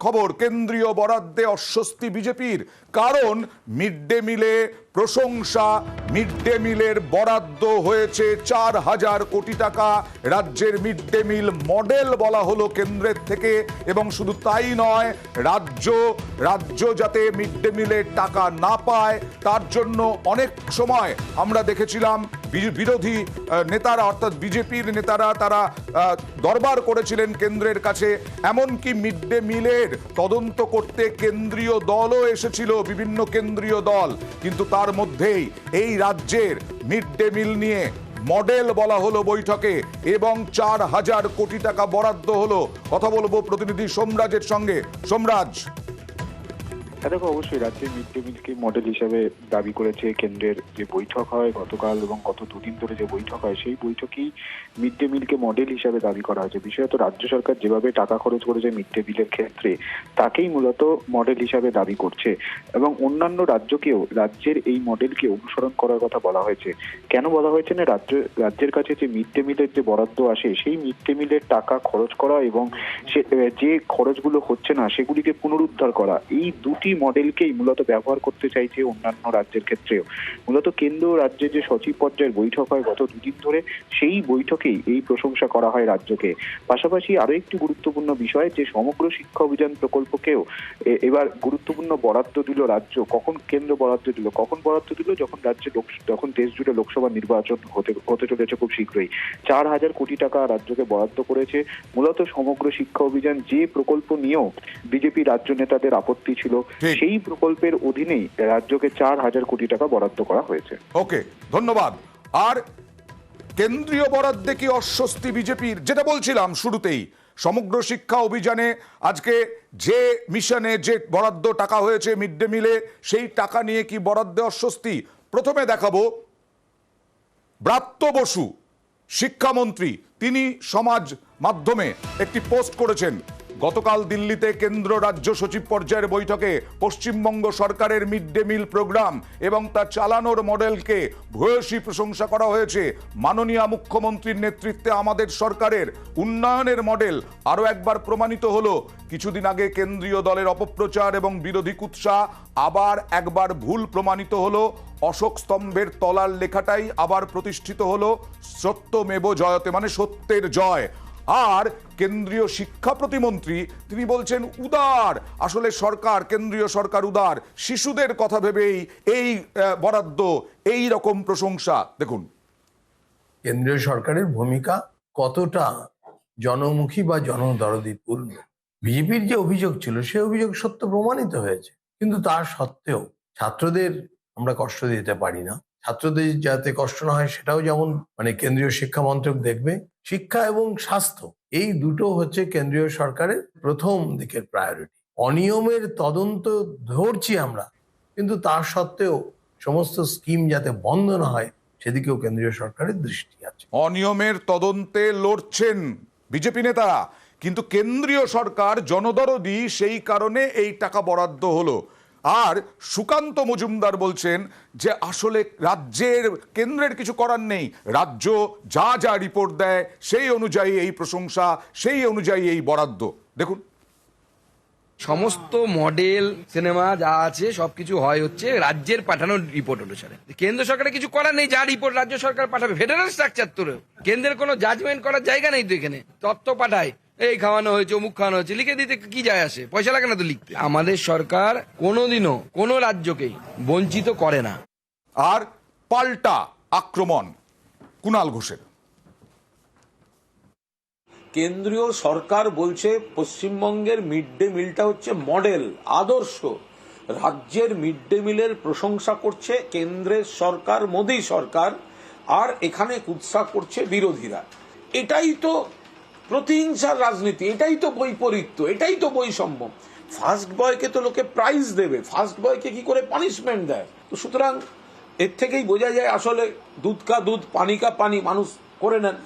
খবর, কেন্দ্রীয় বরাদ্দে অস্বস্তি বিজেপির, কারণ মিড ডে মিলে প্রশংসা। মিড ডে মিলের বরাদ্দ হয়েছে 4,000 কোটি টাকা। রাজ্যের মিড ডে মিল মডেল বলা হলো কেন্দ্রের থেকে, এবং শুধু তাই নয়, রাজ্য যাতে মিড ডে মিলের টাকা না পায় তার জন্য অনেক সময় আমরা দেখেছিলাম বিরোধী নেতারা অর্থাৎ বিজেপির নেতারা তারা দরবার করেছিলেন কেন্দ্রের কাছে। এমনকি মিড ডে মিলের তদন্ত করতে কেন্দ্রীয় দলও এসেছিল, বিভিন্ন কেন্দ্রীয় দল, কিন্তু তার মধ্যেই এই রাজ্যের মিড ডে মিল নিয়ে মডেল বলা হলো বৈঠকে এবং 4,000 কোটি টাকা বরাদ্দ হলো। কথা বলবো প্রতিনিধি সোমরাজের সঙ্গে। সোমরাজ, দেখো, অবশ্যই রাজ্যের মিড ডে মিলকে মডেল হিসেবে দাবি করেছে কেন্দ্রের যে বৈঠক হয় গতকাল এবং গত দুদিন ধরে যে বৈঠক হয়, সেই বৈঠকেই মিড ডে মিলকে মডেল হিসাবে দাবি করা হয়েছে। বিশেষত রাজ্য সরকার যেভাবে টাকা খরচ করেছে মিড ডে মিলের ক্ষেত্রে, তাকেই মূলত মডেল হিসাবে দাবি করছে এবং অন্যান্য রাজ্যকেও রাজ্যের এই মডেলকে অনুসরণ করার কথা বলা হয়েছে। কেন বলা হয়েছে না, রাজ্যের কাছে যে মিড ডে মিলের যে বরাদ্দ আসে, সেই মিড ডে মিলের টাকা খরচ করা এবং যে খরচগুলো হচ্ছে না সেগুলিকে পুনরুদ্ধার করা, এই দুটি মডেলকেই মূলত ব্যবহার করতে চাইছে অন্যান্য রাজ্যের ক্ষেত্রেও। মূলত কেন্দ্র ও রাজ্যের যে সচিব পর্যায়ের বৈঠক হয় গত দুদিন ধরে, সেই বৈঠকেই এই প্রশংসা করা হয় রাজ্যকে। পাশাপাশি আরো একটি গুরুত্বপূর্ণ বিষয়, যে সমগ্র শিক্ষা অভিযান প্রকল্পকেও এবার গুরুত্বপূর্ণ বরাদ্দ দিল রাজ্য। কখন কেন্দ্র বরাদ্দ দিল, যখন দেশ জুড়ে লোকসভা নির্বাচন হতে চলেছে খুব শীঘ্রই। 4,000 কোটি টাকা রাজ্যকে বরাদ্দ করেছে। মূলত সমগ্র শিক্ষা অভিযান যে প্রকল্প নিয়েও বিজেপি রাজ্য নেতাদের আপত্তি ছিল, সেই প্রকল্পের অধীনেই রাজ্যকে 4,000 কোটি টাকা বরাদ্দ করা হয়েছে। ওকে, ধন্যবাদ। আর কেন্দ্রীয় বরাদ্দে কি অস্বস্তি বিজেপির? যেটা বলছিলাম শুরুতেই, সমগ্র শিক্ষা অভিযানে আজকে যে মিশনে যে বরাদ্দ টাকা হয়েছে মিড ডে মিলে, সেই টাকা নিয়ে কি বরাদ্দে অস্বস্তি? প্রথমে দেখাবো ব্রাত্য বসু, শিক্ষামন্ত্রী, তিনি সমাজ মাধ্যমে একটি পোস্ট করেছেন। গতকাল দিল্লিতে কেন্দ্র রাজ্য সচিব পর্যায়ের বৈঠকে পশ্চিমবঙ্গ সরকারের মিড ডে মিল প্রোগ্রাম এবং তা চালানোর মডেলকে ভূয়সী প্রশংসা করা হয়েছে। মাননীয় মুখ্যমন্ত্রীর নেতৃত্বে আমাদের সরকারের উন্নয়নের মডেল আরও একবার প্রমাণিত হলো। কিছুদিন আগে কেন্দ্রীয় দলের অপপ্রচার এবং বিরোধী কুৎসা আবার একবার ভুল প্রমাণিত হলো। অশোক স্তম্ভের তলার লেখাটাই আবার প্রতিষ্ঠিত হলো, সত্যমেব জয়তে, মানে সত্যের জয়। আর কেন্দ্রীয় শিক্ষা প্রতিমন্ত্রী তিনি বলছেন উদার, আসলে সরকার, কেন্দ্রীয় সরকার উদার, শিশুদের কথা ভেবেই এই বরাদ্দ, এই রকম প্রশংসা। দেখুন কেন্দ্রীয় সরকারের ভূমিকা কতটা জনমুখী বা জনদরদিপূর্ণ। বিজেপির যে অভিযোগ ছিল সে অভিযোগ সত্য প্রমাণিত হয়েছে, কিন্তু তার সত্ত্বেও ছাত্রদের আমরা কষ্ট দিতে পারি না। ছাত্রদের যাতে কষ্ট না হয় সেটাও যেমন কেন্দ্রীয় শিক্ষা মন্ত্রক দেখবে। শিক্ষা এবং স্বাস্থ্য এই দুটো হচ্ছে কেন্দ্রীয় সরকারের প্রথম দিকের প্রায়োরিটি। অনিয়মের তদন্ত ধরছি আমরা, কিন্তু তার সত্ত্বেও সমস্ত স্কিম যাতে বন্ধ না হয় সেদিকেও কেন্দ্রীয় সরকারের দৃষ্টি আছে। অনিয়মের তদন্তে লড়ছেন বিজেপি নেতারা, কিন্তু কেন্দ্রীয় সরকার জনদরদি, সেই কারণে এই টাকা বরাদ্দ হলো। আর সুকান্ত মজুমদার বলছেন যে আসলে কেন্দ্রের কিছু করার নেই, রাজ্য যা যা রিপোর্ট দেয় সেই অনুযায়ী এই প্রশংসা, সেই অনুযায়ী এই বরাদ্দ। দেখুন, সমস্ত মডেল সিনেমা যা আছে সবকিছু হচ্ছে রাজ্যের পাঠানোর রিপোর্ট অনুসারে। কেন্দ্র সরকারের কিছু করার নেই, যা রিপোর্ট রাজ্য সরকার পাঠাবে। ফেডারেল স্ট্রাকচার তো, কেন্দ্রের কোনো জাজমেন্ট করার জায়গা নেই তো এখানে। তথ্য পাঠায়, এই খাওয়ানো হয়েছে, অমুক খাওয়ানো হয়েছে, লিখে দিতে কি যায় আসে? পয়সা লাগে না তো লিখতে। আমাদের সরকার কোনোদিনও কোনো রাজ্যকেই বঞ্চিত করে না। আর পাল্টা আক্রমণ কুণাল ঘোষের। কেন্দ্রীয় সরকার বলছে পশ্চিমবঙ্গের মিড ডে মিলটা হচ্ছে মডেল, আদর্শ। রাজ্যের মিড ডে মিলের প্রশংসা করছে কেন্দ্রের সরকার, মোদী সরকার, আর এখানে কুৎসা করছে বিরোধীরা। এটাই তো প্রতিহিংসার রাজনীতি, এটাই তো বৈপরীত্য, এটাই তো বৈষম্য। ফার্স্ট বয়কে তো লোকে প্রাইজ দেবে, ফার্স্ট বয়কে কি করে পানিশমেন্ট দেয়? তো সুতরাং এর থেকেই বোঝা যায় আসলে দুধ কা দুধ পানি কা পানি মানুষ করে নেন।